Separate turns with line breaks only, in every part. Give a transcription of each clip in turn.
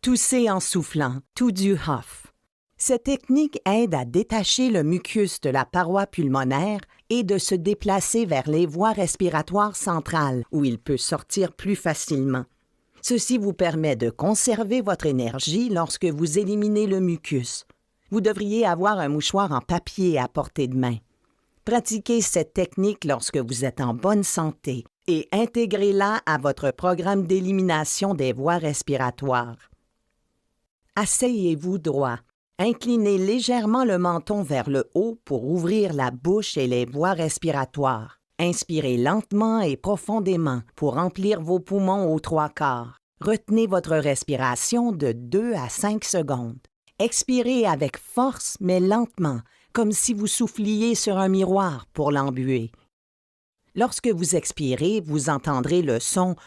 Toussez en soufflant, tout du huff. Cette technique aide à détacher le mucus de la paroi pulmonaire et de se déplacer vers les voies respiratoires centrales, où il peut sortir plus facilement. Ceci vous permet de conserver votre énergie lorsque vous éliminez le mucus. Vous devriez avoir un mouchoir en papier à portée de main. Pratiquez cette technique lorsque vous êtes en bonne santé et intégrez-la à votre programme d'élimination des voies respiratoires. Asseyez-vous droit. Inclinez légèrement le menton vers le haut pour ouvrir la bouche et les voies respiratoires. Inspirez lentement et profondément pour remplir vos poumons aux 3/4. Retenez votre respiration de 2 à 5 secondes. Expirez avec force mais lentement, comme si vous souffliez sur un miroir pour l'embuer. Lorsque vous expirez, vous entendrez le son «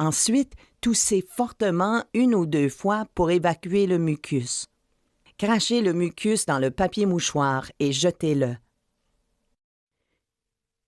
Ensuite, toussez fortement 1 ou 2 fois pour évacuer le mucus. Crachez le mucus dans le papier mouchoir et jetez-le.